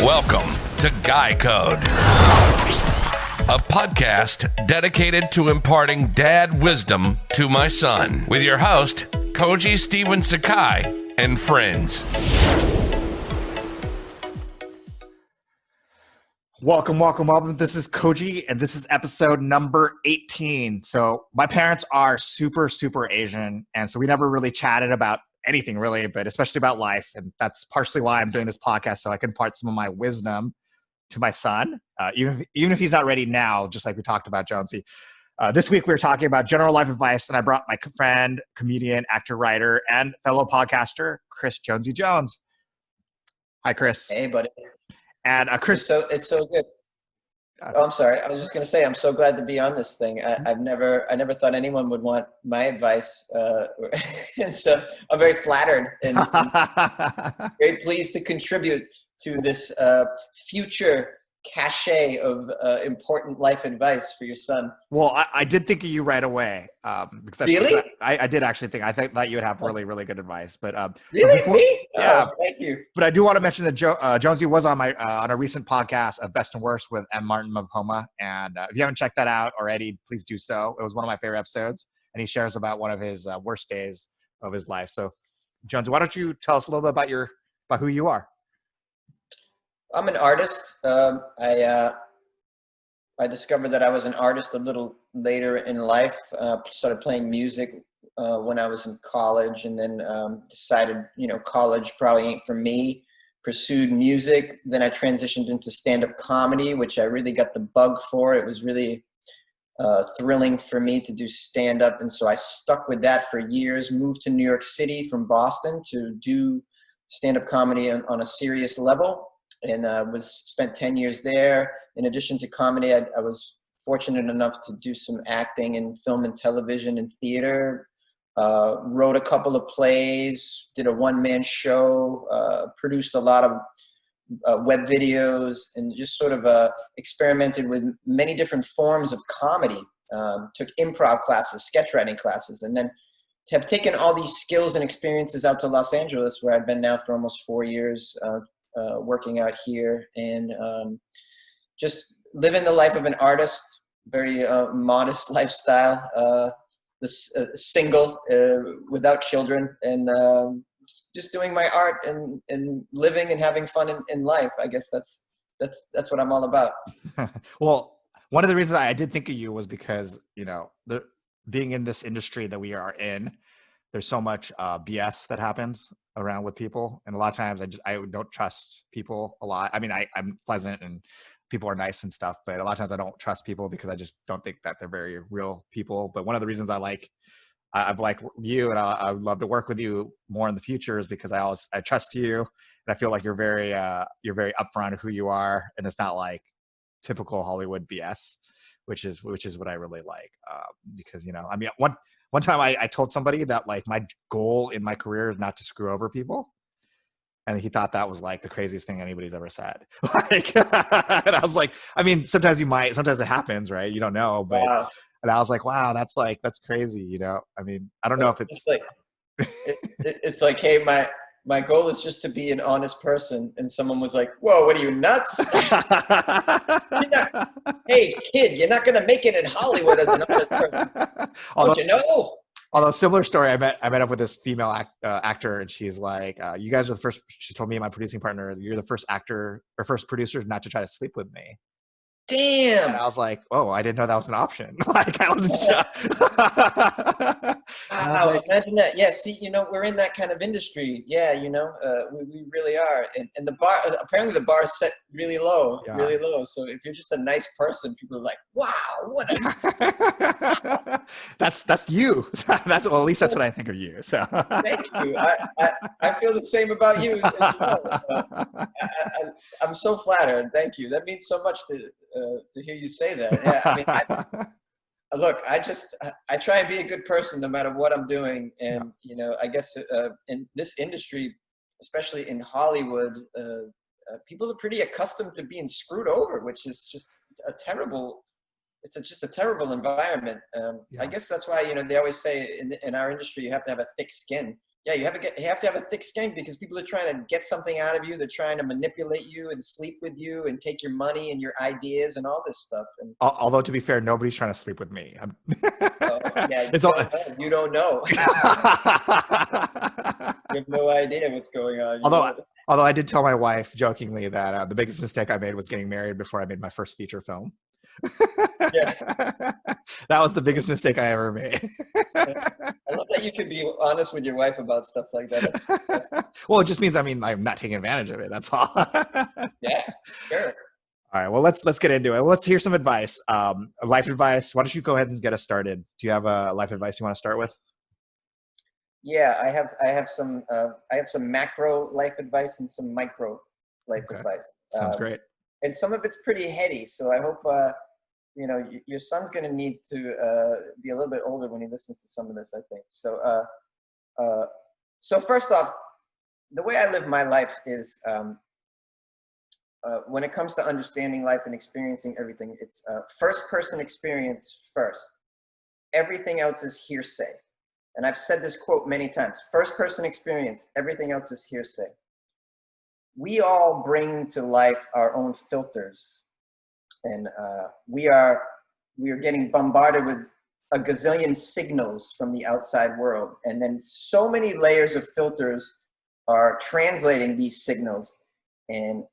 Welcome to Guy Code, a podcast dedicated to imparting dad wisdom to my son, with your host, Koji Steven Sakai, and friends. Welcome. This is Koji, and this is episode number 18. So my parents are super Asian, and so we never really chatted about anything really, but especially about life. And that's partially why I'm doing this podcast, so I can impart some of my wisdom to my son, even if he's not ready now, just like we talked about Jonesy. This week we were talking about general life advice, and I brought my friend, comedian, actor, writer, and fellow podcaster, Chris Jonesy Jones. Hi, Chris. Hey, buddy. And Chris. It's so good. Oh, I'm sorry. I was just going to say, I'm so glad to be on this thing. I never thought anyone would want my advice. And so I'm very flattered and very pleased to contribute to this future cachet of important life advice for your son. Well, I did think of you right away. Because really? I did actually think, I thought you would have really good advice. But really? Before, Me? yeah. Oh, thank you. But I do want to mention that Jonesy was on my on a recent podcast of Best and Worst with M. Martin Mahoma. And if you haven't checked that out already, please do so. It was one of my favorite episodes. And he shares about one of his worst days of his life. So, Jonesy, why don't you tell us a little bit about who you are? I'm an artist. I discovered that I was an artist a little later in life. Started playing music when I was in college, and then decided, college probably ain't for me. Pursued music. Then I transitioned into stand-up comedy, which I really got the bug for. It was really thrilling for me to do stand-up, and so I stuck with that for years. Moved to New York City from Boston to do stand-up comedy on a serious level. And spent 10 years there. In addition to comedy, I was fortunate enough to do some acting in film and television and theater. Wrote a couple of plays, did a one-man show, produced a lot of web videos, and just sort of experimented with many different forms of comedy. Took improv classes, sketch writing classes, and then have taken all these skills and experiences out to Los Angeles, where I've been now for almost 4 years. Working out here and just living the life of an artist, very modest lifestyle, single, without children, and just doing my art and living and having fun in life. I guess that's what I'm all about. Well, one of the reasons I did think of you was because, being in this industry that we are in, there's so much BS that happens around with people, and a lot of times I don't trust people a lot. I mean, I'm pleasant and people are nice and stuff, but a lot of times I don't trust people because I just don't think that they're very real people. But one of the reasons I've liked you, and I would love to work with you more in the future, is because I trust you, and I feel like you're very upfront of who you are, and it's not like typical Hollywood BS, which is what I really like. Because I mean, one time I told somebody that like my goal in my career is not to screw over people. And he thought that was like the craziest thing anybody's ever said. And I was like, I mean, sometimes it happens, right? You don't know, but, wow. And I was like, wow, that's crazy. I mean, I don't know if it's like, it's like, hey, my goal is just to be an honest person. And someone was like, whoa, what are you, nuts? Hey, kid, you're not going to make it in Hollywood as an honest person. Don't you know? Although similar story, I met up with this female actor, and she's like, you guys are the first, she told me and my producing partner, you're the first actor or first producer not to try to sleep with me. Damn. And I was like, oh, I didn't know that was an option. Like, I wasn't sure. Wow, imagine that. Yeah, see, we're in that kind of industry. Yeah, we really are. And the bar, apparently the bar is set really low. So if you're just a nice person, people are like, wow, what a... That's you. Well, at least that's what I think of you. So thank you. I feel the same about you as well. I'm so flattered. Thank you. That means so much to hear you say that. Yeah, I mean, look, I try and be a good person no matter what I'm doing. And, I guess in this industry, especially in Hollywood, people are pretty accustomed to being screwed over, which is just a terrible just a terrible environment. I guess that's why, they always say in our industry, you have to have a thick skin. Yeah, you have to have a thick skin because people are trying to get something out of you. They're trying to manipulate you and sleep with you and take your money and your ideas and all this stuff. And Although to be fair, nobody's trying to sleep with me. yeah, It's all. you don't know. You have no idea what's going on. Although I did tell my wife jokingly that the biggest mistake I made was getting married before I made my first feature film. Yeah. That was the biggest mistake I ever made. I love that you can be honest with your wife about stuff like that. Well, it just means, I'm not taking advantage of it. That's all. Yeah, sure. All right. Well, let's get into it. Let's hear some advice. Life advice. Why don't you go ahead and get us started? Do you have a life advice you want to start with? Yeah, I have some macro life advice and some micro life advice. Sounds great. And some of it's pretty heady. So I hope your son's going to need to be a little bit older when he listens to some of this, I think. So first off, the way I live my life is when it comes to understanding life and experiencing everything, it's first-person experience first. Everything else is hearsay. And I've said this quote many times. First-person experience, everything else is hearsay. We all bring to life our own filters. And we are getting bombarded with a gazillion signals from the outside world. And then so many layers of filters are translating these signals and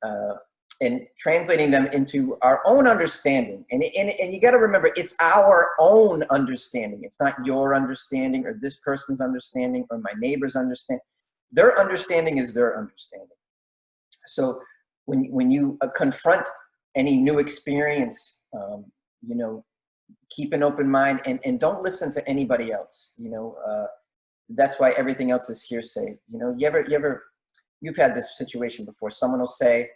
translating them into our own understanding. And you got to remember, it's our own understanding. It's not your understanding or this person's understanding or my neighbor's understanding. Their understanding is their understanding. So when you confront any new experience, keep an open mind and don't listen to anybody else. That's why everything else is hearsay. You've had this situation before. Someone will say,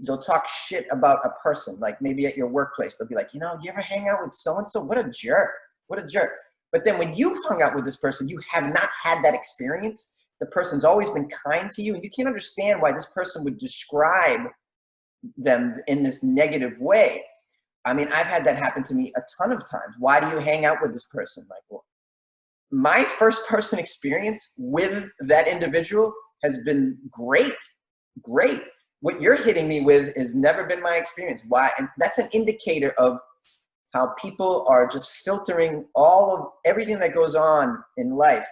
they'll talk shit about a person, like maybe at your workplace. They'll be like, you ever hang out with so-and-so? What a jerk. But then when you've hung out with this person, you have not had that experience. The person's always been kind to you, and you can't understand why this person would describe them in this negative way. I mean, I've had that happen to me a ton of times. Why do you hang out with this person? Like, well, my first person experience with that individual has been great. What you're hitting me with has never been my experience. Why? And that's an indicator of how people are just filtering all of everything that goes on in life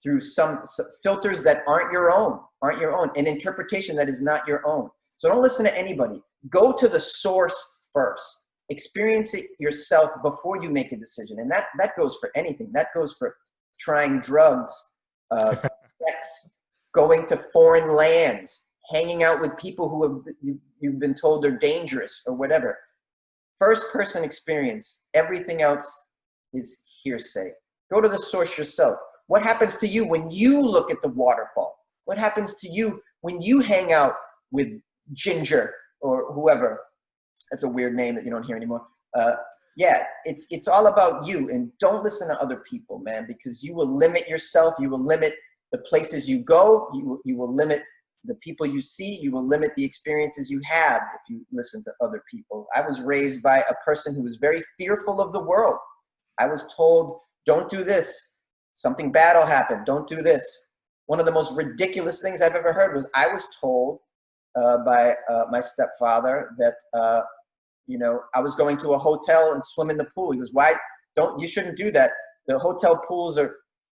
through some filters that aren't your own, an interpretation that is not your own. So don't listen to anybody. Go to the source first. Experience it yourself before you make a decision. And that goes for anything. That goes for trying drugs, sex, going to foreign lands, hanging out with people who you've been told are dangerous or whatever. First person experience. Everything else is hearsay. Go to the source yourself. What happens to you when you look at the waterfall? What happens to you when you hang out with Ginger or whoever? That's a weird name that you don't hear anymore. Yeah, it's all about you, and don't listen to other people, man, because you will limit yourself. You will limit the places you go. You will limit the people you see. You will limit the experiences you have if you listen to other people. I was raised by a person who was very fearful of the world. I was told, don't do this. Something bad will happen. Don't do this. One of the most ridiculous things I've ever heard was I was told by my stepfather that, I was going to a hotel and swim in the pool. He goes, you shouldn't do that. The hotel pools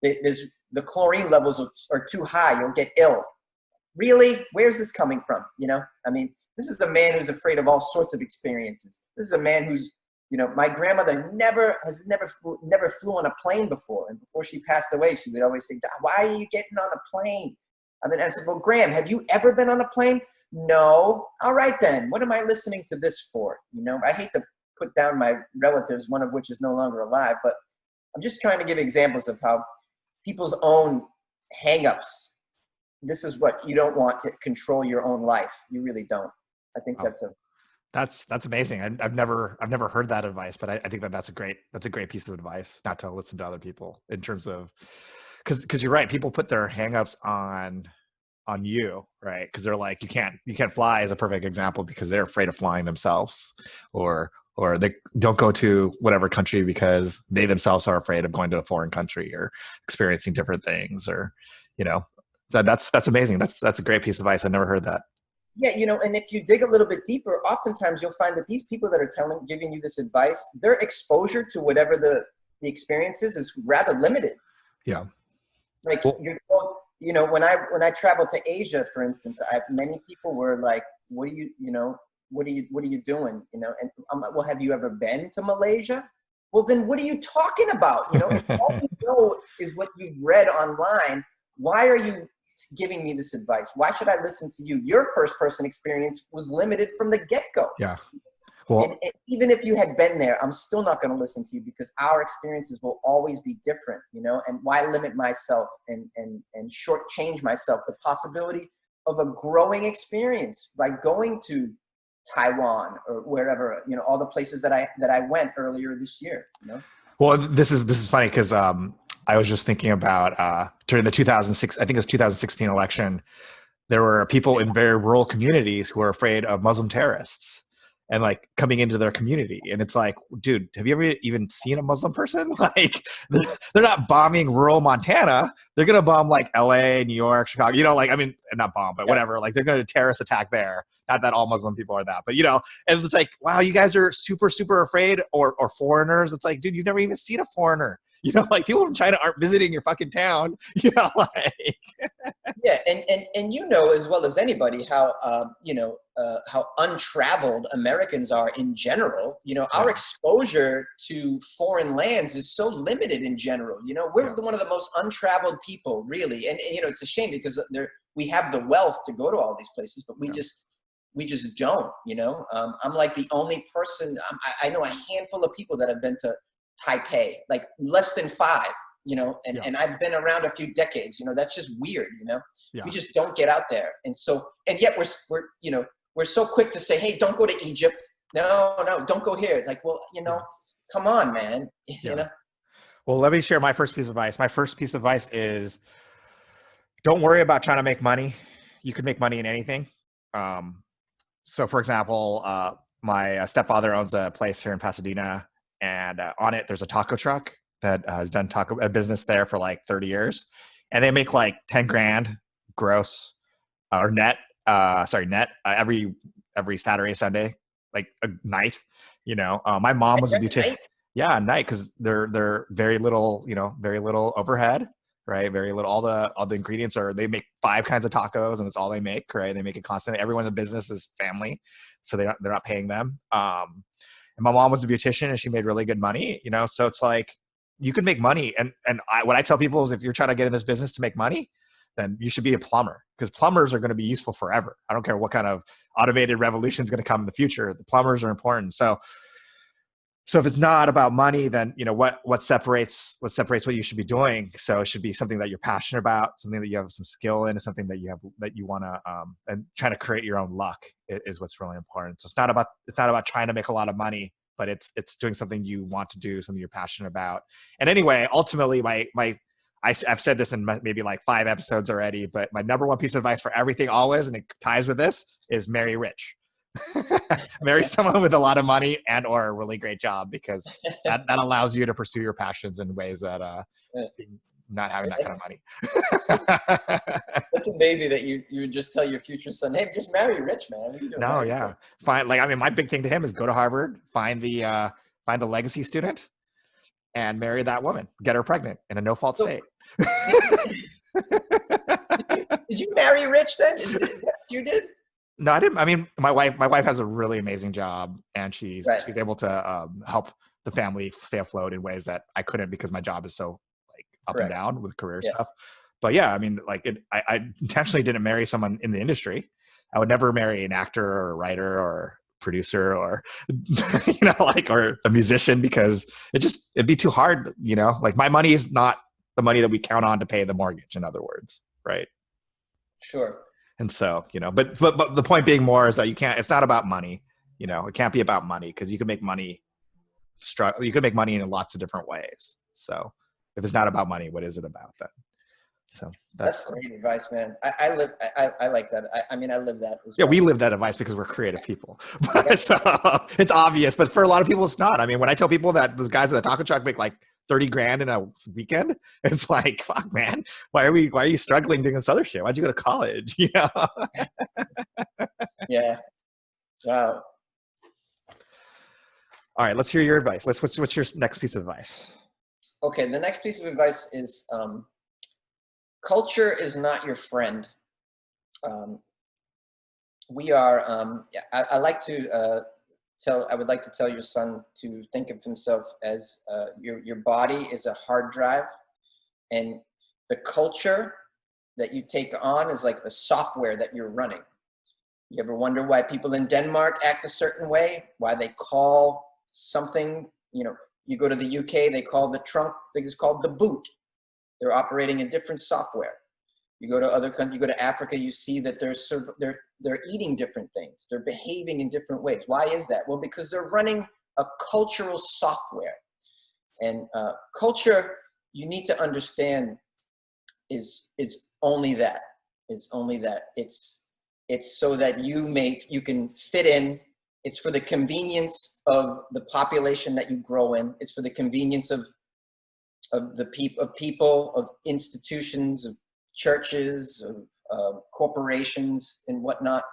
the chlorine levels are too high. You'll get ill. Really? Where's this coming from? This is a man who's afraid of all sorts of experiences. This is a man who's, my grandmother never flew on a plane before. And before she passed away, she would always say, why are you getting on a plane? I said, well, Graham, have you ever been on a plane? No. All right, then. What am I listening to this for? I hate to put down my relatives, one of which is no longer alive, but I'm just trying to give examples of how people's own hangups. This is what you don't want to control your own life. You really don't. I think that's amazing. I've never heard that advice, but I think that's a great piece of advice, not to listen to other people in terms of, because you're right. People put their hangups on you, right? Because they're like, you can't fly is a perfect example because they're afraid of flying themselves, or they don't go to whatever country because they themselves are afraid of going to a foreign country or experiencing different things, or That's amazing. That's a great piece of advice. I never heard that. Yeah, and if you dig a little bit deeper, oftentimes you'll find that these people that are giving you this advice, their exposure to whatever the experience is rather limited. Yeah. Like when I traveled to Asia, for instance, many people were like, "What are you doing?" And I'm like, "Well, have you ever been to Malaysia?" Well, then what are you talking about? If all you know is what you've read online, why are you giving me this advice? Why should I listen to you? Your first person experience was limited from the get-go. Yeah. Well, and even if you had been there, I'm still not going to listen to you because our experiences will always be different, and why limit myself and shortchange myself the possibility of a growing experience by going to Taiwan or wherever, all the places that I went earlier this year, Well, this is funny because I was just thinking about during the 2006, I think it was 2016 election, there were people in very rural communities who were afraid of Muslim terrorists and like coming into their community. And it's like, dude, have you ever even seen a Muslim person? Like they're not bombing rural Montana. They're going to bomb like LA, New York, Chicago, not bomb, but whatever. Like they're going to terrorist attack there. Not that all Muslim people are that, but and it's like, wow, you guys are super, super afraid or foreigners. It's like, dude, you've never even seen a foreigner. Like people from China aren't visiting your fucking town. Like. Yeah, and as well as anybody how how untraveled Americans are in general. Our exposure to foreign lands is so limited in general. We're one of the most untraveled people, really, and it's a shame because we have the wealth to go to all these places, but we just don't. I'm like the only person. I know a handful of people that have been to Taipei, like less than 5. And I've been around a few decades, that's just weird, we just don't get out there. And yet we're so quick to say, hey, don't go to Egypt. No, don't go here. It's like, well, come on, man, Well, let me share my first piece of advice. My first piece of advice is don't worry about trying to make money. You can make money in anything. So for example, my stepfather owns a place here in Pasadena, and on it, there's a taco truck that has done a business there for like 30 years. And they make like 10 grand gross or net every Saturday, Sunday, like a night, my mom was a beautician. Yeah, night. Cause they're very little, very little overhead, right? Very little, all the ingredients they make 5 kinds of tacos and it's all they make, right? They make it constantly. Everyone in the business is family. So they're not paying them. And my mom was a beautician and she made really good money, so it's like, you can make money. And what I tell people is if you're trying to get in this business to make money, then you should be a plumber because plumbers are going to be useful forever. I don't care what kind of automated revolution is going to come in the future. The plumbers are important. So if it's not about money, then what separates what you should be doing. So it should be something that you're passionate about, something that you have some skill in, something that you want to and trying to create your own luck is what's really important. So it's not about trying to make a lot of money, but it's doing something you want to do, something you're passionate about. And anyway, ultimately, I've said this in maybe like 5 episodes already, but my number one piece of advice for everything always, and it ties with this, is marry rich. Marry someone with a lot of money and or a really great job, because that allows you to pursue your passions in ways that not having that kind of money. That's amazing that you would just tell your future son, hey, just marry rich, man. What are you doing? No, yeah. Fine. Like, my big thing to him is go to Harvard, find the legacy student and marry that woman, get her pregnant in a no-fault state. Did you marry rich then? Is that what you did? No, I didn't. I mean, my wife has a really amazing job, and she's able to help the family stay afloat in ways that I couldn't because my job is so like up and down with career stuff. But yeah, I mean, like I intentionally didn't marry someone in the industry. I would never marry an actor or a writer or producer or or a musician, because it'd be too hard. Like my money is not the money that we count on to pay the mortgage. In other words, right? Sure. And so, but the point being more is that it's not about money, it can't be about money, because you can make money in lots of different ways. So if it's not about money, what is it about then? So that's great advice, man. I like that. I live that as well. Yeah, we live that advice because we're creative people. So it's obvious, but for a lot of people, it's not. I mean, when I tell people that those guys at the taco truck make like 30 grand in a weekend. It's like, fuck, man. Why are you struggling doing this other shit? Why'd you go to college? You know? Yeah. Wow. All right, let's hear your advice. What's your next piece of advice? Okay, the next piece of advice is culture is not your friend. We are. I like to I would like to tell your son to think of himself as your body is a hard drive, and the culture that you take on is like the software that you're running. You ever wonder why people in Denmark act a certain way? Why they call something, you go to the UK, they call the trunk, it's called the boot. They're operating a different software. You go to other countries, you go to Africa, you see that they're eating different things. They're behaving in different ways. Why is that? Well, because they're running a cultural software. And culture, you need to understand, is only that. It's only that. It's so that you can fit in. It's for the convenience of the population that you grow in. It's for the convenience of people, of institutions, of churches, of corporations and whatnot.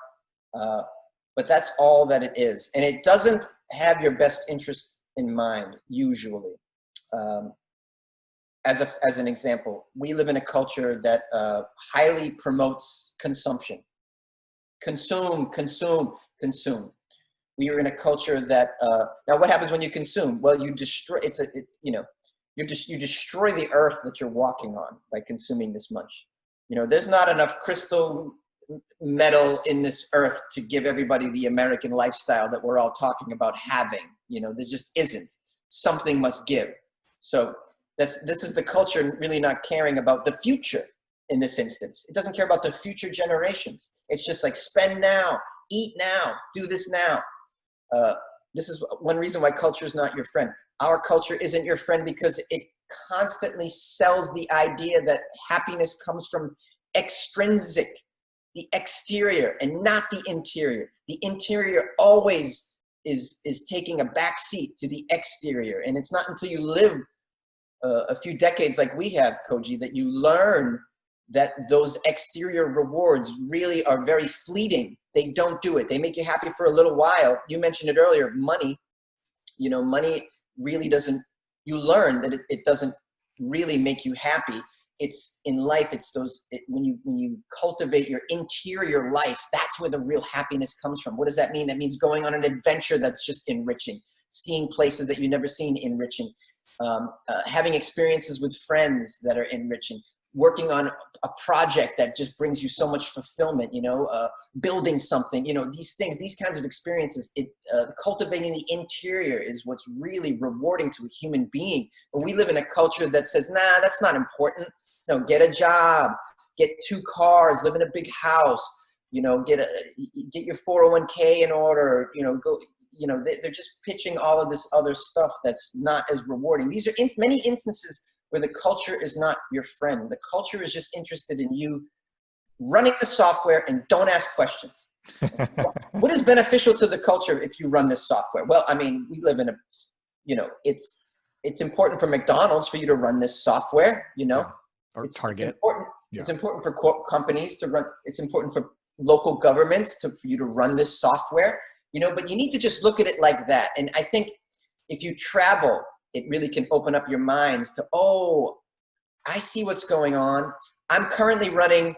But that's all that it is. And it doesn't have your best interest in mind, usually. As an example, we live in a culture that highly promotes consumption. Consume. We are in a culture that now what happens when you consume? Well, you destroy. You destroy the earth that you're walking on by consuming this much. There's not enough crystal metal in this earth to give everybody the American lifestyle that we're all talking about having. There just isn't. Something must give. So this is the culture really not caring about the future. In this instance, it doesn't care about the future generations. It's just like spend now, eat now, do this now. This is one reason why culture is not your friend. Our culture isn't your friend because it constantly sells the idea that happiness comes from extrinsic, the exterior, and not the interior. The interior always is taking a back seat to the exterior. And it's not until you live a few decades like we have, Koji, that you learn that those exterior rewards really are very fleeting. They don't do it. They make you happy for a little while. You mentioned it earlier, money. Money really doesn't, you learn that it doesn't really make you happy. It's in life, when you cultivate your interior life, that's where the real happiness comes from. What does that mean? That means going on an adventure that's just enriching, seeing places that you've never seen enriching, having experiences with friends that are enriching, working on a project that just brings you so much fulfillment, building something, these kinds of experiences, cultivating the interior is what's really rewarding to a human being. But we live in a culture that says, nah, that's not important. Get a job, get 2 cars, live in a big house, get your 401k in order, they're just pitching all of this other stuff that's not as rewarding. These are many instances where the culture is not your friend. The culture is just interested in you running the software and don't ask questions. What is beneficial to the culture if you run this software? Well, I mean, we live in it's important for McDonald's for you to run this software, Yeah. Or it's Target. Important. Yeah. It's important for companies to run. It's important for local governments for you to run this software, but you need to just look at it like that. And I think if you travel, it really can open up your minds to, I see what's going on. I'm currently running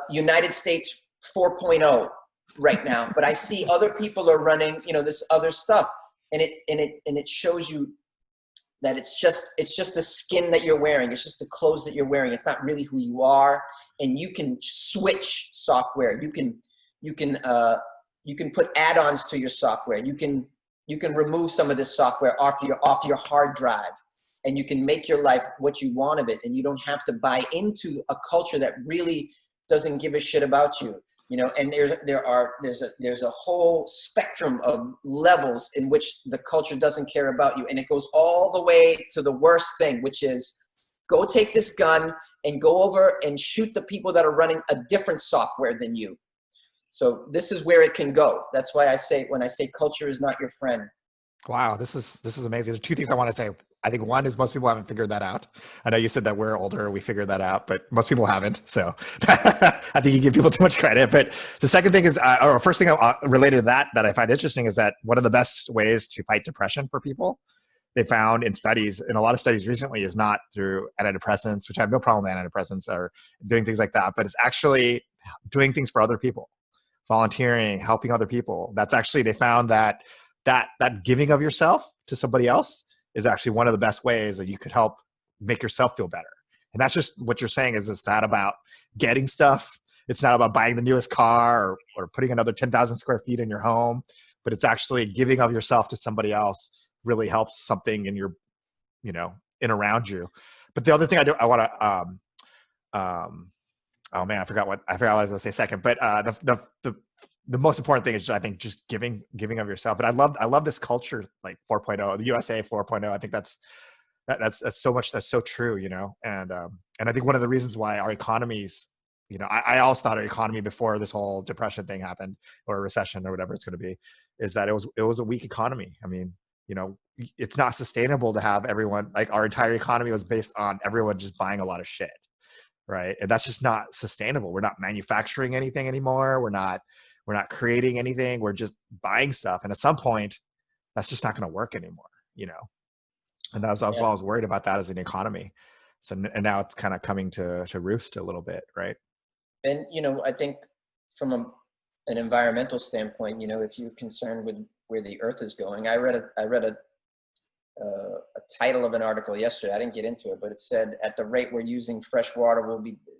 United States 4.0 right now, but I see other people are running, this other stuff. And it shows you that it's just the skin that you're wearing. It's just the clothes that you're wearing. It's not really who you are. And you can switch software. You can put add-ons to your software. You can remove some of this software off your hard drive, and you can make your life what you want of it. And you don't have to buy into a culture that really doesn't give a shit about you. And there's a whole spectrum of levels in which the culture doesn't care about you. And it goes all the way to the worst thing, which is go take this gun and go over and shoot the people that are running a different software than you. So this is where it can go. That's why when I say culture is not your friend. Wow, this is amazing. There's 2 things I want to say. I think one is most people haven't figured that out. I know you said that we're older, we figured that out, but most people haven't. So I think you give people too much credit. But the second thing is, or first thing related to that I find interesting is that one of the best ways to fight depression for people, they found in studies, in a lot of studies recently, is not through antidepressants, which I have no problem with antidepressants or doing things like that, but it's actually doing things for other people, volunteering, helping other people. That's actually, they found that giving of yourself to somebody else is actually one of the best ways that you could help make yourself feel better. And that's just what you're saying is it's not about getting stuff. It's not about buying the newest car or putting another 10,000 square feet in your home, but it's actually giving of yourself to somebody else really helps something in your, in around you. But the other thing I want to, oh man, I forgot what I was going to say second, but the most important thing is, I think, just giving of yourself. But I love this culture, like 4.0, the USA 4.0. I think that's so much, that's so true, and I think one of the reasons why our economies, I always thought our economy before this whole depression thing happened, or recession or whatever it's going to be, is that it was a weak economy. I mean, it's not sustainable to have everyone, like our entire economy was based on everyone just buying a lot of shit. Right. And that's just not sustainable. We're not manufacturing anything anymore. We're not creating anything. We're just buying stuff. And at some point that's just not going to work anymore, and that was why I was worried about that as an economy. So, and now it's kind of coming to roost a little bit. Right. And, I think from an environmental standpoint, if you're concerned with where the earth is going, I read a title of an article yesterday. I didn't get into it, but it said at the rate we're using fresh water,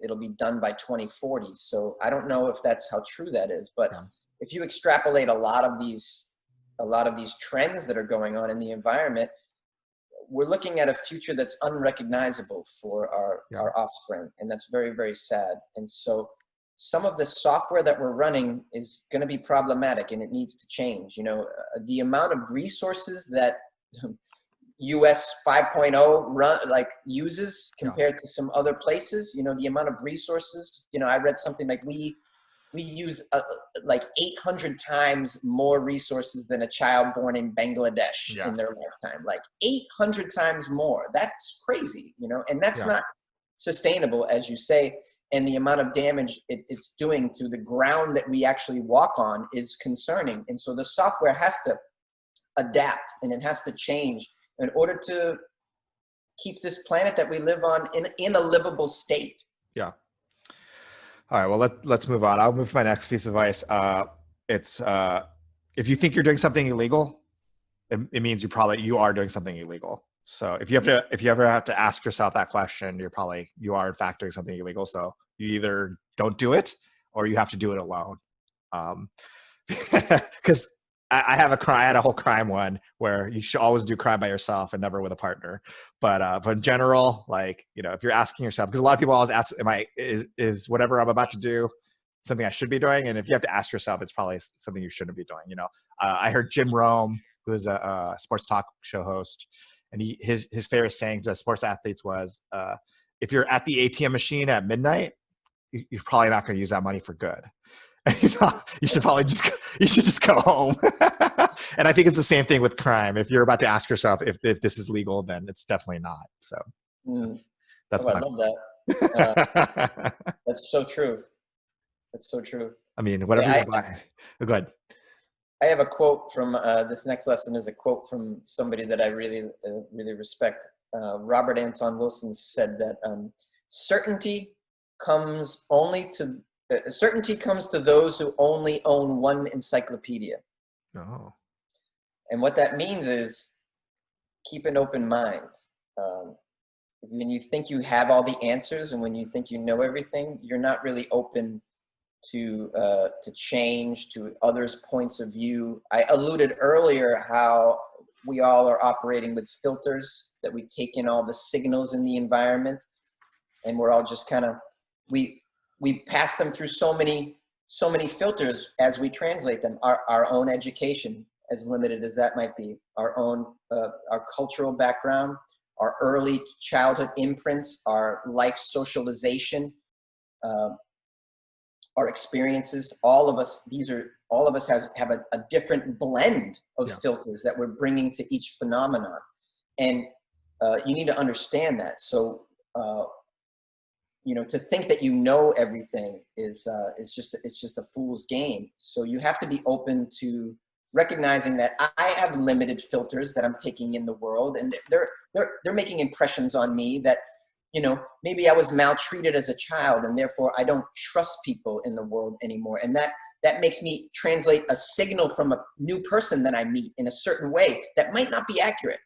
it'll be done by 2040. So I don't know if that's how true that is, but if you extrapolate a lot of these trends that are going on in the environment, we're looking at a future that's unrecognizable for our offspring. And that's very, very sad. And so some of the software that we're running is going to be problematic and it needs to change. The amount of resources that US 5.0 uses compared to some other places, the amount of resources, I read something like we use 800 times more resources than a child born in Bangladesh in their lifetime, 800 times more. That's crazy, and that's not sustainable, as you say. And the amount of damage it's doing to the ground that we actually walk on is concerning. And so the software has to adapt and it has to change in order to keep this planet that we live on in a livable state. Yeah. All right. Well, let's move on. I'll move to my next piece of advice. It's if you think you're doing something illegal, it means you are doing something illegal. So if you ever have to ask yourself that question, you are in fact doing something illegal. So you either don't do it or you have to do it alone. Because I had a whole crime one where you should always do crime by yourself and never with a partner. But in general, if you're asking yourself, because a lot of people always ask, is whatever I'm about to do something I should be doing? And if you have to ask yourself, it's probably something you shouldn't be doing. I heard Jim Rome, who is a sports talk show host, and his favorite saying to sports athletes was, if you're at the ATM machine at midnight, you're probably not going to use that money for good. You should just go home. And I think it's the same thing with crime. If you're about to ask yourself if this is legal, then it's definitely not. So I love that. That's so true. That's so true. I mean, whatever you buy. Go ahead. I have a quote from this next lesson is a quote from somebody that I really, really respect. Robert Anton Wilson said that certainty comes to those who only own one encyclopedia. Oh. And what that means is keep an open mind. When you think you have all the answers and when you think you know everything, you're not really open to change, to others' points of view. I alluded earlier how we all are operating with filters, that we take in all the signals in the environment, and we're all just kind of, we pass them through so many filters as we translate them. Our own education, as limited as that might be, our own our cultural background, our early childhood imprints, our life socialization, our experiences. All of us have a different blend of filters that we're bringing to each phenomenon. And you need to understand that. So, to think that you know everything is just a fool's game. So you have to be open to recognizing that I have limited filters that I'm taking in the world, and they're making impressions on me that, maybe I was maltreated as a child, and therefore I don't trust people in the world anymore. And that makes me translate a signal from a new person that I meet in a certain way that might not be accurate,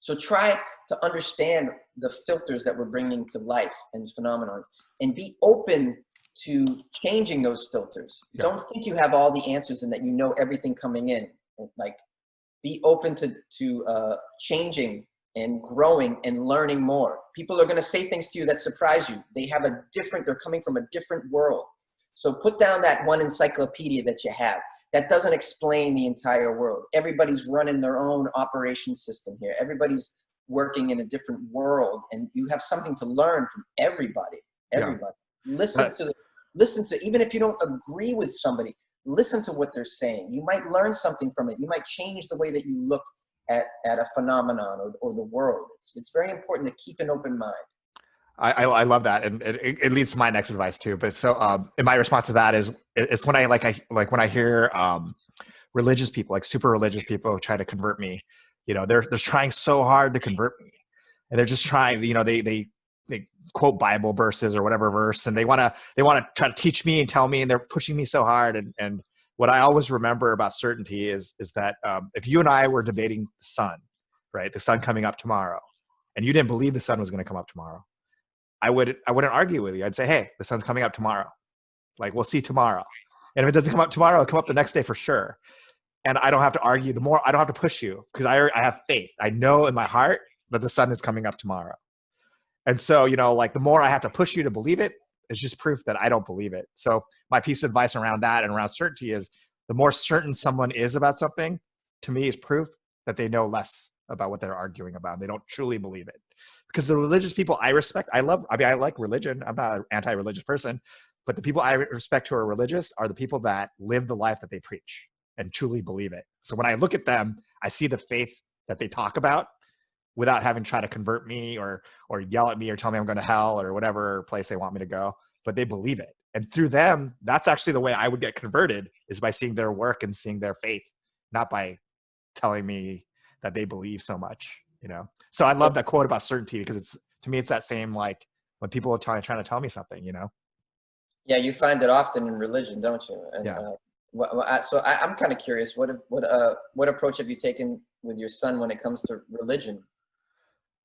So try to understand the filters that we're bringing to life and phenomenons, and be open to changing those filters. Yeah. Don't think you have all the answers and that you know everything coming in. Like, be open to changing and growing and learning more. People are going to say things to you that surprise you. They're coming from a different world. So put down that one encyclopedia that you have. That doesn't explain the entire world. Everybody's running their own operation system here. Everybody's working in a different world, and you have something to learn from everybody. Everybody. Yeah. Listen to, even if you don't agree with somebody, listen to what they're saying. You might learn something from it. You might change the way that you look at a phenomenon or the world. It's very important to keep an open mind. I love that, and it leads to my next advice too. But so, and my response to that is, it's when when I hear religious people, like super religious people, try to convert me. They're trying so hard to convert me, and they're just trying. They quote Bible verses or whatever verse, and they want to try to teach me and tell me, and they're pushing me so hard. And what I always remember about certainty is that if you and I were debating the sun, right, the sun coming up tomorrow, and you didn't believe the sun was going to come up tomorrow, I wouldn't argue with you. I'd say, hey, the sun's coming up tomorrow. Like, we'll see tomorrow. And if it doesn't come up tomorrow, it'll come up the next day for sure. And I don't have to argue. I don't have to push you, because I have faith. I know in my heart that the sun is coming up tomorrow. And so, the more I have to push you to believe it, it's just proof that I don't believe it. So my piece of advice around that and around certainty is, the more certain someone is about something, to me, is proof that they know less about what they're arguing about. They don't truly believe it. Because the religious people I respect, I like religion. I'm not an anti-religious person, but the people I respect who are religious are the people that live the life that they preach and truly believe it. So when I look at them, I see the faith that they talk about without having to try to convert me or yell at me or tell me I'm going to hell or whatever place they want me to go, but they believe it. And through them, that's actually the way I would get converted, is by seeing their work and seeing their faith, not by telling me that they believe so much. So I love that quote about certainty, because to me, it's that same, like, when people are trying to tell me something, Yeah, you find it often in religion, don't you? And, yeah. I'm kind of curious. What approach have you taken with your son when it comes to religion?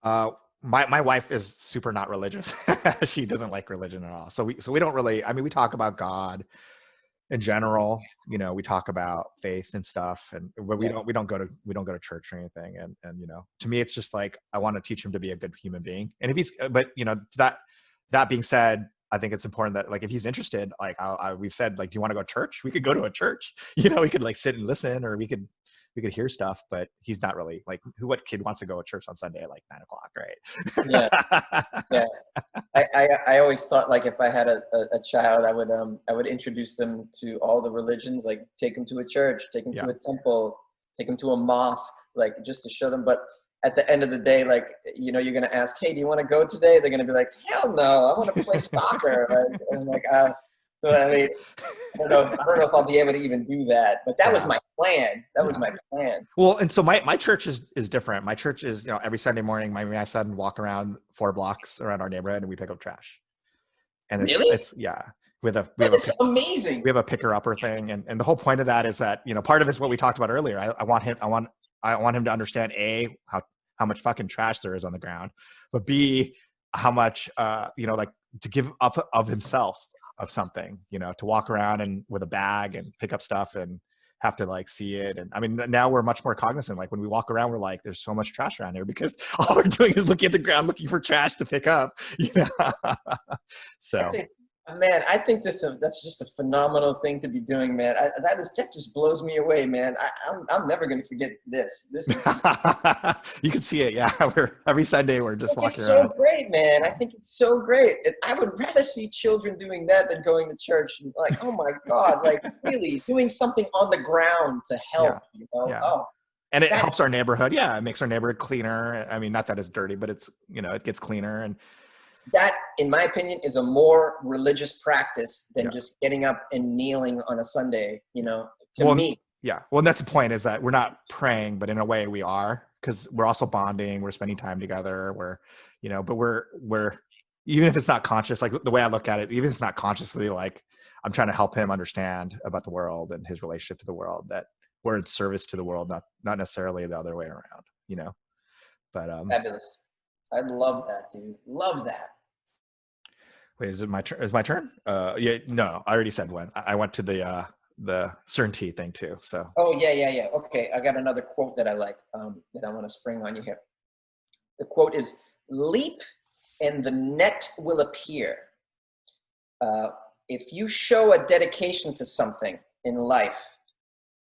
My wife is super not religious. She doesn't like religion at all. So we don't really. I mean, we talk about God in general. We talk about faith and stuff, but we don't go to church or anything. And to me, it's just like, I want to teach him to be a good human being. And if that being said, I think it's important that, like, if he's interested, like, we've said, like, do you want to go to church? We could go to a church. We could, like, sit and listen, or we could hear stuff. But he's not really, like, what kid wants to go to church on Sunday at like 9 o'clock, right? Yeah. I always thought, like, if I had a child, I would introduce them to all the religions, like take them to a church, take them to a temple, take them to a mosque, like, just to show them. But at the end of the day, like, you're going to ask, hey, do you want to go today? They're going to be like, hell no, I want to play soccer. So I mean, I don't know if I'll be able to even do that, but that was my plan. That was my plan. Well, and so my church is different. My church is, every Sunday morning, my son walk around 4 blocks around our neighborhood, and we pick up trash. And it's amazing. We have a picker upper thing. And the whole point of that is that, part of it's what we talked about earlier. I want him to understand, A, how much fucking trash there is on the ground, but B, how much, like, to give up of himself, of something, to walk around and with a bag and pick up stuff and have to, like, see it. And I mean, now we're much more cognizant. Like, when we walk around, we're like, there's so much trash around here, because all we're doing is looking at the ground, looking for trash to pick up, So. Man, I think that's just a phenomenal thing to be doing, man. That just blows me away, man. I'm never going to forget this. This is you can see it, yeah. Every Sunday we're just walking around. It's so great, man. I think it's so great. I would rather see children doing that than going to church. Like, oh my God, like, really doing something on the ground to help. Yeah. Oh. And it helps our neighborhood. Yeah, it makes our neighborhood cleaner. I mean, not that it's dirty, but it's, it gets cleaner. And that, in my opinion, is a more religious practice than just getting up and kneeling on a Sunday, to me. Yeah. Well, and that's the point, is that we're not praying, but in a way we are, because we're also bonding. We're spending time together. But we're, even if it's not conscious, like the way I look at it, even if it's not consciously, like I'm trying to help him understand about the world and his relationship to the world, that we're in service to the world, not necessarily the other way around, but fabulous. I love that, dude. Love that. Wait, is it my turn? Is my turn? Yeah, no, I already said when. I went to the certainty thing too. So. Oh yeah. Okay, I got another quote that I like, that I want to spring on you here. The quote is, "Leap and the net will appear." If you show a dedication to something in life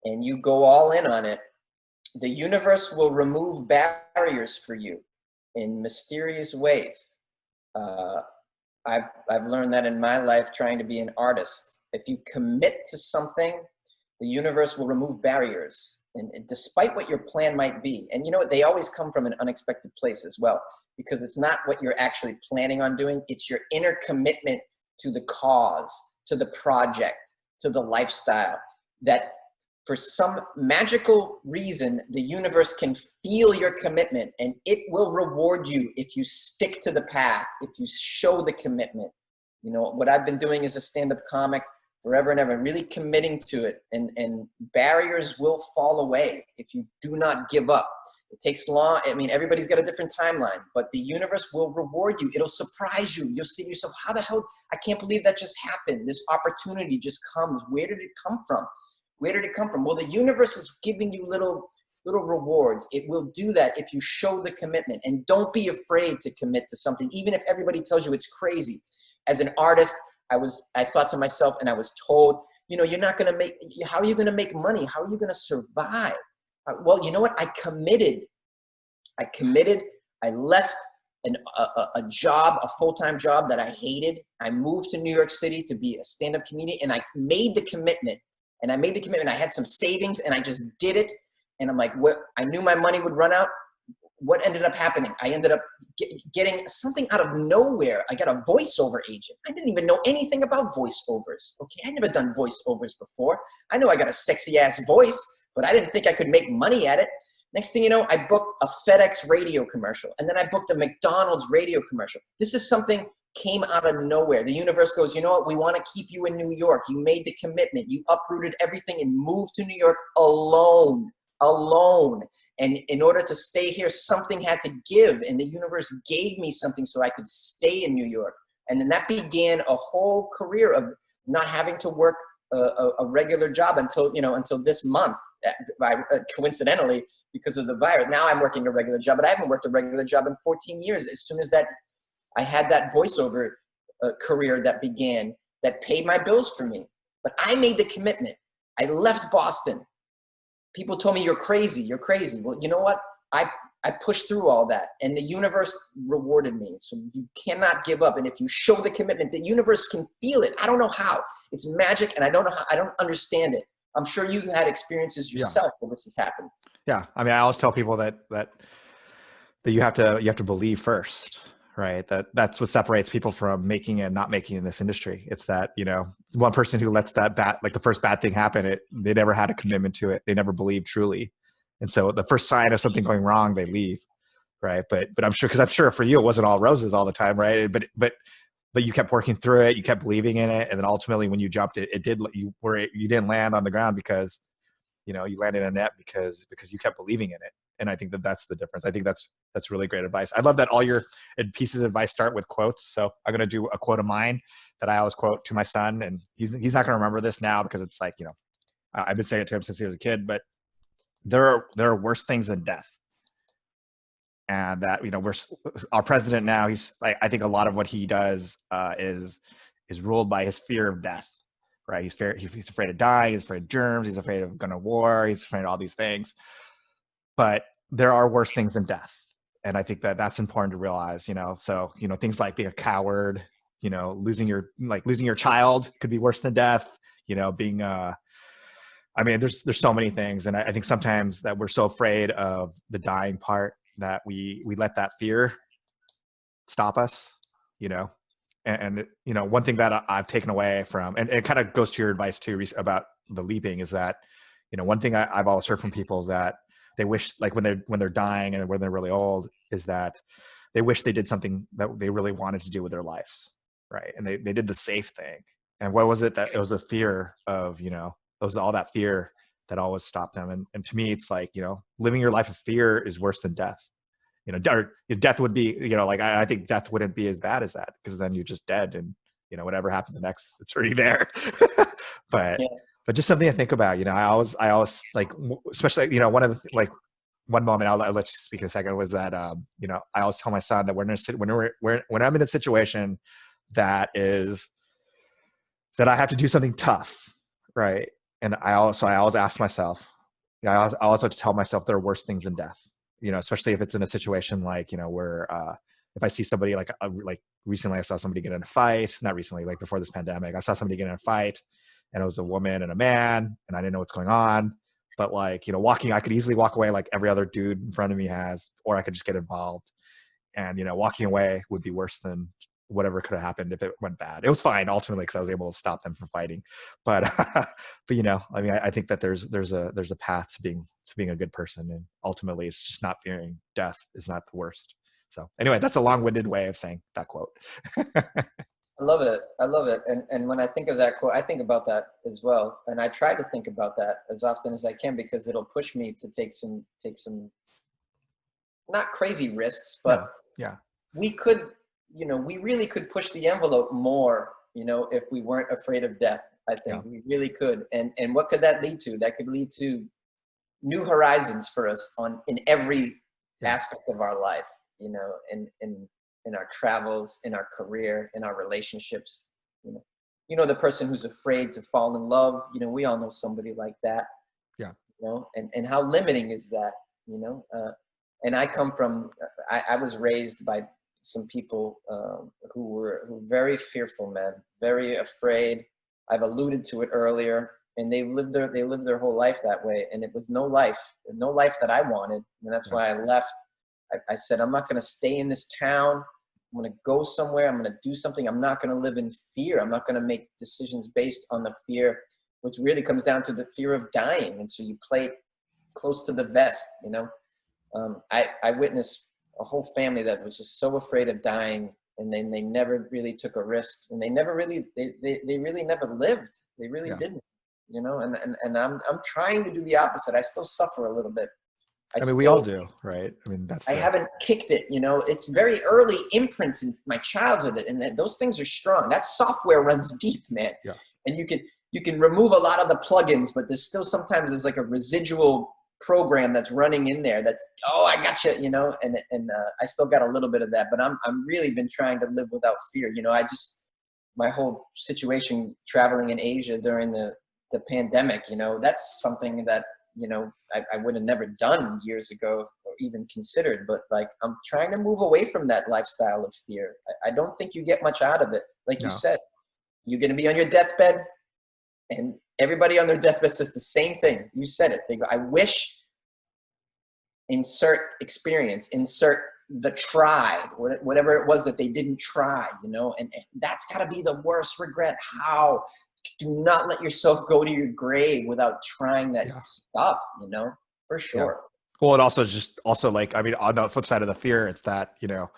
and you go all in on it, the universe will remove barriers for you in mysterious ways. I've learned that in my life trying to be an artist. If you commit to something, the universe will remove barriers, and despite what your plan might be. And you know what? They always come from an unexpected place as well, because it's not what you're actually planning on doing. It's your inner commitment to the cause, to the project, to the lifestyle, that for some magical reason, the universe can feel your commitment, and it will reward you if you stick to the path, if you show the commitment. What I've been doing as a stand-up comic forever and ever, really committing to it, and barriers will fall away if you do not give up. It takes long. I mean, everybody's got a different timeline, but the universe will reward you. It'll surprise you. You'll say to yourself, how the hell, I can't believe that just happened. This opportunity just comes. Where did it come from? Where did it come from? Well, the universe is giving you little rewards. It will do that if you show the commitment. And don't be afraid to commit to something, even if everybody tells you it's crazy. As an artist, I thought to myself, and I was told, you're not going to make, how are you going to make money? How are you going to survive? Well, you know what? I committed. I left a job, a full-time job that I hated. I moved to New York City to be a stand-up comedian, and I made the commitment. I had some savings, and I just did it. And I'm like, I knew my money would run out. What ended up happening? I ended up getting something out of nowhere. I got a voiceover agent. I didn't even know anything about voiceovers. Okay, I never done voiceovers before. I know I got a sexy ass voice, but I didn't think I could make money at it. Next thing you know, I booked a FedEx radio commercial, and then I booked a McDonald's radio commercial. This is something came out of nowhere. The universe goes, you know what? We want to keep you in New York. You made the commitment. You uprooted everything and moved to New York alone. And in order to stay here, something had to give, and the universe gave me something so I could stay in New York. And then that began a whole career of not having to work a regular job until this month, coincidentally, because of the virus. Now I'm working a regular job, but I haven't worked a regular job in 14 years. As soon as I had that voiceover career that began, that paid my bills for me. But I made the commitment. I left Boston. People told me, you're crazy. Well, you know what? I pushed through all that, and the universe rewarded me. So you cannot give up. And if you show the commitment, the universe can feel it. I don't know how. It's magic, and I don't know how. I don't understand it. I'm sure you had experiences yourself where this has happened. Yeah. I mean, I always tell people that you have to believe first, right? That's what separates people from making and not making in this industry. It's that, one person who lets the first bad thing happen, they never had a commitment to it. They never believed truly. And so the first sign of something going wrong, they leave. Right. But I'm sure for you, it wasn't all roses all the time. Right. But you kept working through it. You kept believing in it. And then ultimately when you jumped, you didn't land on the ground because, you landed in a net because you kept believing in it. And I think that's the difference. I think that's really great advice. I love that all your pieces of advice start with quotes. So I'm going to do a quote of mine that I always quote to my son, and he's not going to remember this now because it's like, I've been saying it to him since he was a kid, but there are worse things than death. And that, our president now, he's like, I think a lot of what he does is ruled by his fear of death, right? He's afraid of dying. He's afraid of germs. He's afraid of going to war. He's afraid of all these things. But there are worse things than death. And I think that's important to realize, so, things like being a coward, losing your child could be worse than death, being, I mean, there's so many things. And I think sometimes that we're so afraid of the dying part that we let that fear stop us, you know? You know, one thing that I've taken away from, and it kind of goes to your advice too about the leaping, is that, you know, one thing I've always heard from people is that they wish, like when they're dying and when they're really old, is that they wish they did something that they really wanted to do with their lives, right? And they did the safe thing. And what was it? That it was a fear of, you know, it was all that fear that always stopped them. And to me, it's like, you know, living your life of fear is worse than death. You know, death would be, you know, like I think death wouldn't be as bad as that, because then you're just dead, and, you know, whatever happens next, it's already there. but Yeah. but just something to think about. You know, I always like, especially, you know, one of the like one moment, I'll let you speak in a second, was that you know, I always tell my son that when I'm in a situation that is that I have to do something tough, right? And I always ask myself, I also tell myself there are worse things than death. You know, especially if it's in a situation like, you know, where if I see somebody like recently I saw somebody get in a fight, not recently, like before this pandemic, I saw somebody get in a fight, and it was a woman and a man, and I didn't know what's going on. But like, you know, I could easily walk away like every other dude in front of me has, or I could just get involved. And, you know, walking away would be worse than whatever could have happened if it went bad. It was fine ultimately, because I was able to stop them from fighting. But but you know, I mean, I think that there's a path to being a good person, and ultimately it's just not fearing death is not the worst. So anyway, that's a long-winded way of saying that quote. I love it. I love it. And when I think of that quote, I think about that as well. And I try to think about that as often as I can, because it'll push me to take some not crazy risks, but yeah. we could, you know, we really could push the envelope more, you know, if we weren't afraid of death. I think we really could. And what could that lead to? That could lead to new horizons for us in every aspect of our life, you know, in our travels, in our career, in our relationships. You know, the person who's afraid to fall in love, you know, we all know somebody like that. Yeah. You know, and how limiting is that, you know? And I come from, I was raised by some people who were very fearful men, very afraid. I've alluded to it earlier, and they lived their whole life that way, and it was no life that I wanted, and that's why I left. I said, I'm not going to stay in this town. I'm going to go somewhere. I'm going to do something. I'm not going to live in fear. I'm not going to make decisions based on the fear, which really comes down to the fear of dying. And so you play close to the vest, you know. I witnessed a whole family that was just so afraid of dying, and then they never really took a risk, and they really never lived. They really didn't, you know. And I'm trying to do the opposite. I still suffer a little bit. I mean, we all do, right? I mean, I haven't kicked it, you know. It's very early imprints in my childhood, and those things are strong. That software runs deep, man. Yeah. And you can remove a lot of the plugins, but there's like a residual program that's running in there that's, oh, I gotcha, you know. And I still got a little bit of that, but I'm really been trying to live without fear. You know, my whole situation traveling in Asia during the pandemic, you know, that's something that, you know, I would have never done years ago or even considered, but like, I'm trying to move away from that lifestyle of fear. I don't think you get much out of it. Like you said, you're going to be on your deathbed, and everybody on their deathbed says the same thing. You said it. They go, I wish, insert experience, insert the tried, whatever it was that they didn't try, you know, and that's gotta be the worst regret. How? Do not let yourself go to your grave without trying that stuff, you know, for sure. Well, it also like, I mean, on the flip side of the fear, it's that, you know,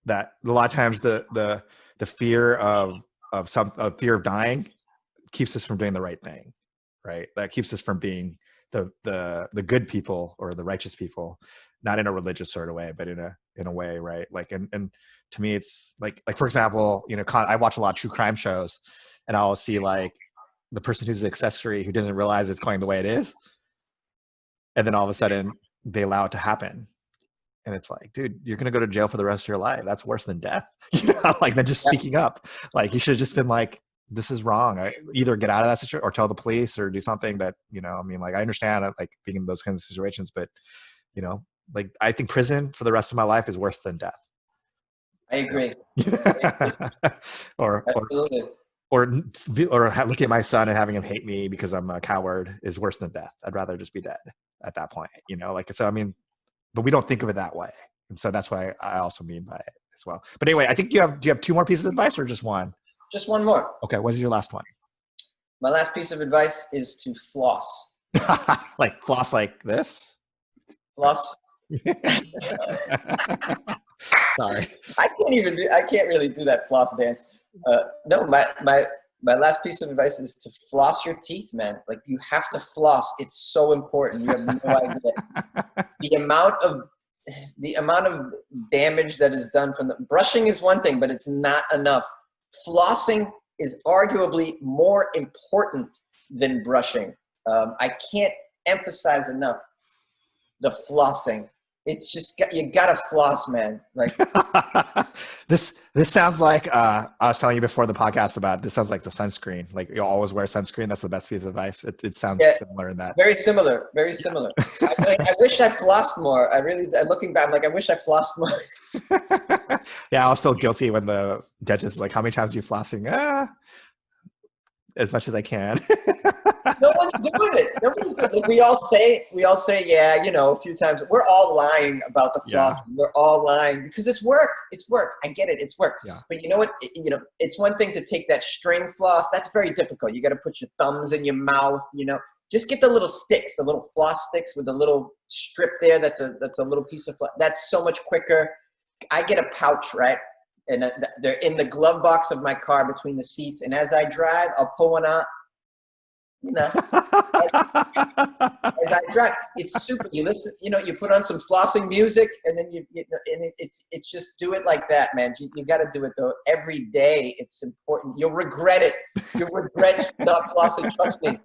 that a lot of times the fear of fear of dying keeps us from doing the right thing, right? That keeps us from being the good people or the righteous people, not in a religious sort of way, but in a way, right? Like, and to me, it's like for example, you know, I watch a lot of true crime shows, and I'll see like the person who's the accessory who doesn't realize it's going the way it is, and then all of a sudden they allow it to happen. And it's like, dude, you're going to go to jail for the rest of your life. That's worse than death. You know, like than just speaking up. Like you should have just been like, this is wrong. I either get out of that situation or tell the police or do something that, you know, I mean, like I understand like being in those kinds of situations, but you know, like I think prison for the rest of my life is worse than death. I agree. or looking at my son and having him hate me because I'm a coward is worse than death. I'd rather just be dead at that point, like, so, I mean, but we don't think of it that way. And so that's what I also mean by it as well. But anyway, I think do you have two more pieces of advice or just one? Just one more. Okay. What is your last one? My last piece of advice is to floss. Like floss like this? Floss. Sorry. I can't really do that floss dance. No, my last piece of advice is to floss your teeth, man. Like, you have to floss. It's so important. You have no idea. The amount of damage that is done from the brushing is one thing, but it's not enough. Flossing is arguably more important than brushing. I can't emphasize enough the flossing. It's just you gotta floss, man. Like this sounds like I was telling you before the podcast about. This sounds like the sunscreen. Like, you'll always wear sunscreen. That's the best piece of advice. It sounds similar in that. Very similar. Very similar. I wish I flossed more. Looking back, I'm like, I wish I flossed more. Yeah, I always feel guilty when the dentist is like, "How many times are you flossing?" As much as I can. No one's doing it. Nobody's doing it. We all say, yeah, a few times. We're all lying about the flossing. Yeah. We're all lying because it's work. It's work. I get it. It's work. Yeah. But you know what? It's one thing to take that string floss. That's very difficult. You got to put your thumbs in your mouth. Just get the little sticks, the little floss sticks with a little strip there. That's a little piece of floss. That's so much quicker. I get a pouch, right? And they're in the glove box of my car between the seats. And as I drive, I'll pull one out. As I drive, it's super. You listen, you put on some flossing music, and then it's just do it like that, man. You got to do it though every day. It's important. You'll regret it. You'll regret not flossing. Trust me.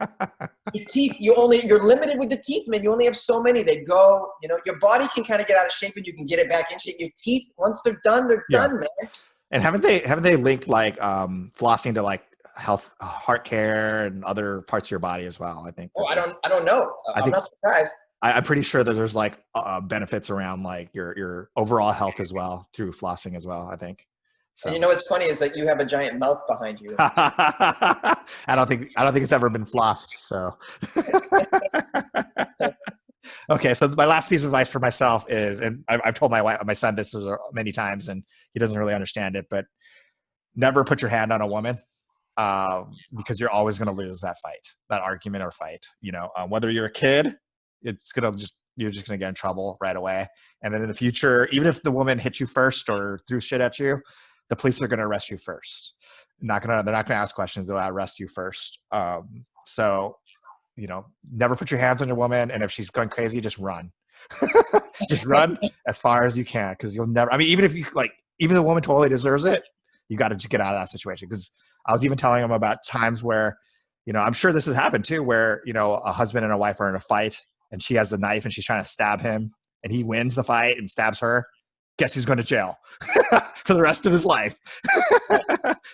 Your teeth. You're limited with the teeth, man. You only have so many. They go. Your body can kind of get out of shape, and you can get it back in shape. Your teeth, once they're done, they're done, man. And haven't they linked like flossing to like health, heart care, and other parts of your body as well? I think. Oh, I don't know. I'm not surprised. I'm pretty sure that there's like benefits around like your overall health as well through flossing as well, I think. So. And what's funny is that you have a giant mouth behind you. I don't think it's ever been flossed. So. Okay, so my last piece of advice for myself is, and I've told my son this many times, and he doesn't really understand it, but never put your hand on a woman. Because you're always going to lose that argument or fight, whether you're a kid, you're just going to get in trouble right away. And then in the future, even if the woman hit you first or threw shit at you, the police are going to arrest you first. They're not going to ask questions. They'll arrest you first. So, never put your hands on your woman. And if she's going crazy, just run, just run as far as you can. Cause you'll never, even if even the woman totally deserves it, you got to just get out of that situation. Cause I was even telling him about times where, I'm sure this has happened too, where, a husband and a wife are in a fight and she has the knife and she's trying to stab him and he wins the fight and stabs her. Guess who's going to jail for the rest of his life?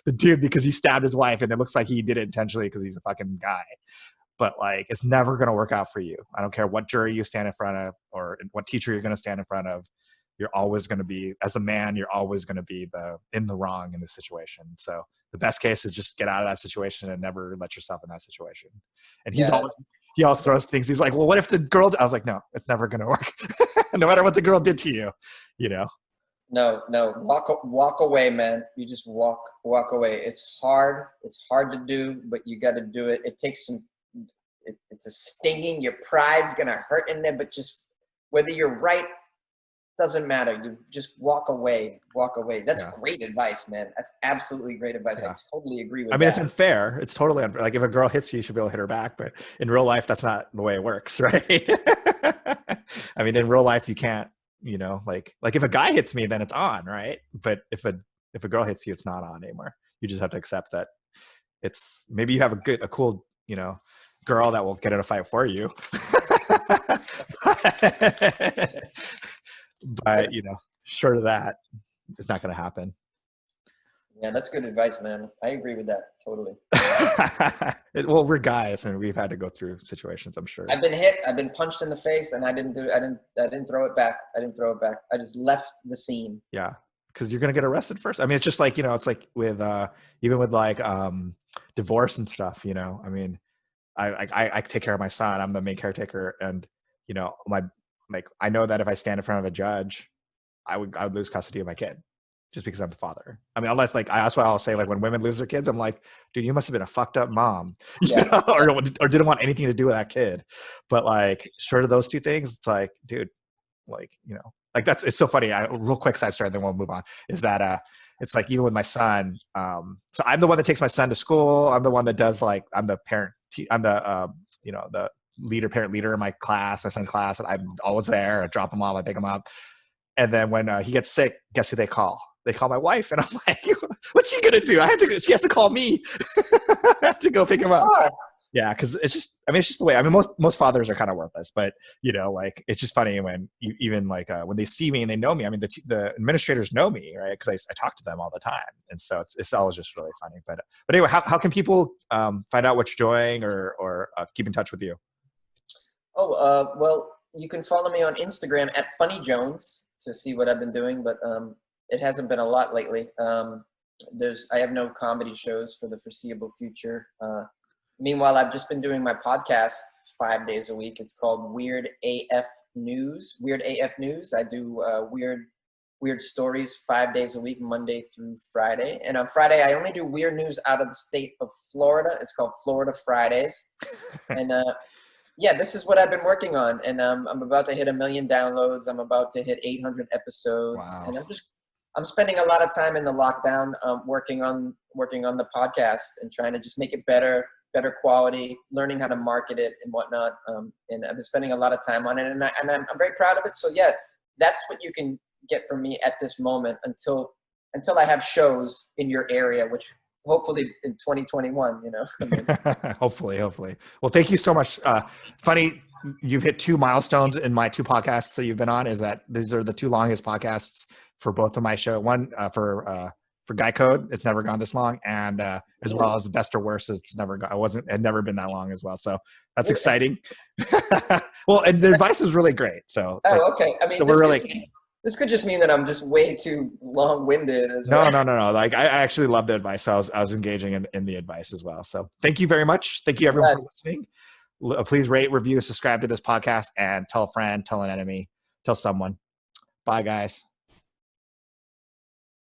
The dude, because he stabbed his wife and it looks like he did it intentionally because he's a fucking guy. But like, it's never going to work out for you. I don't care what jury you stand in front of or what teacher you're going to stand in front of. You're always going to be, as a man, you're always going to be in the wrong in the situation. So the best case is just get out of that situation and never let yourself in that situation. And he always throws things. He's like, well, what if the girl, I was like, no, it's never going to work. No matter what the girl did to you, No, walk away, man. You just walk away. It's hard to do, but you got to do it. It takes it's a stinging, your pride's going to hurt in there, but just whether you're right, doesn't matter. You just walk away. That's great advice, man. That's absolutely great advice. Yeah. I totally agree with that. It's unfair. It's totally unfair. Like if a girl hits you, you should be able to hit her back. But in real life, that's not the way it works, right? In real life, you can't, like if a guy hits me, then it's on, right? But if a girl hits you, it's not on anymore. You just have to accept that maybe you have a cool, girl that will get in a fight for you. But short of that, it's not going to happen. Yeah, that's good advice, man. I agree with that totally. Well, we're guys, and we've had to go through situations. I'm sure. I've been hit. I've been punched in the face, and I didn't throw it back. I just left the scene. Yeah, because you're going to get arrested first. It's just like it's like with even with like divorce and stuff, I mean, I take care of my son. I'm the main caretaker, and I know that if I stand in front of a judge, I would lose custody of my kid just because I'm the father. I mean, unless that's why I'll say, like, when women lose their kids, I'm like, dude, you must have been a fucked up mom, Yeah. or didn't want anything to do with that kid. But like, short of those two things, it's like, dude, like, like it's so funny. Real quick side story, then we'll move on. Is that it's like, even with my son, so I'm the one that takes my son to school. I'm the one that does, like, I'm the parent. I'm the the parent leader in my son's class, and I'm always there. I drop him off, I pick him up. And then when he gets sick, guess who they call? They call my wife, and I'm like, what's she gonna do? She has to call me. I have to go pick him up. Yeah, because it's just the way. I mean, most fathers are kind of worthless, but like, it's just funny when even like when they see me and they know me. I mean, the administrators know me, right? Because I talk to them all the time, and so it's always just really funny. But anyway, how can people find out what you're doing or keep in touch with you? Well, you can follow me on Instagram at Funny Jones to see what I've been doing, but it hasn't been a lot lately. I have no comedy shows for the foreseeable future. Meanwhile, I've just been doing my podcast 5 days a week. It's called Weird AF News. Weird AF News. I do weird stories 5 days a week, Monday through Friday. And on Friday, I only do weird news out of the state of Florida. It's called Florida Fridays. And yeah, this is what I've been working on. And I'm about to hit 1 million downloads. I'm about to hit 800 episodes. Wow. And I'm spending a lot of time in the lockdown working on the podcast and trying to just make it better quality, learning how to market it and whatnot. And I've been spending a lot of time on it, and I'm very proud of it. So yeah, that's what you can get from me at this moment until I have shows in your area, which hopefully in 2021, Hopefully. Well, thank you so much. Funny, you've hit 2 milestones in my 2 podcasts that you've been on. Is that these are the 2 longest podcasts for both of my show. One for Guy Code, it's never gone this long, and as well as Best or Worst, it's never gone. Had never been that long as well. So that's exciting. Well, and the advice is really great. So okay. I mean, so this could just mean that I'm just way too long-winded. No. Like, I actually love the advice. So I was engaging in the advice as well. So thank you very much. Thank you everyone for listening. Please rate, review, subscribe to this podcast, and tell a friend, tell an enemy, tell someone. Bye, guys.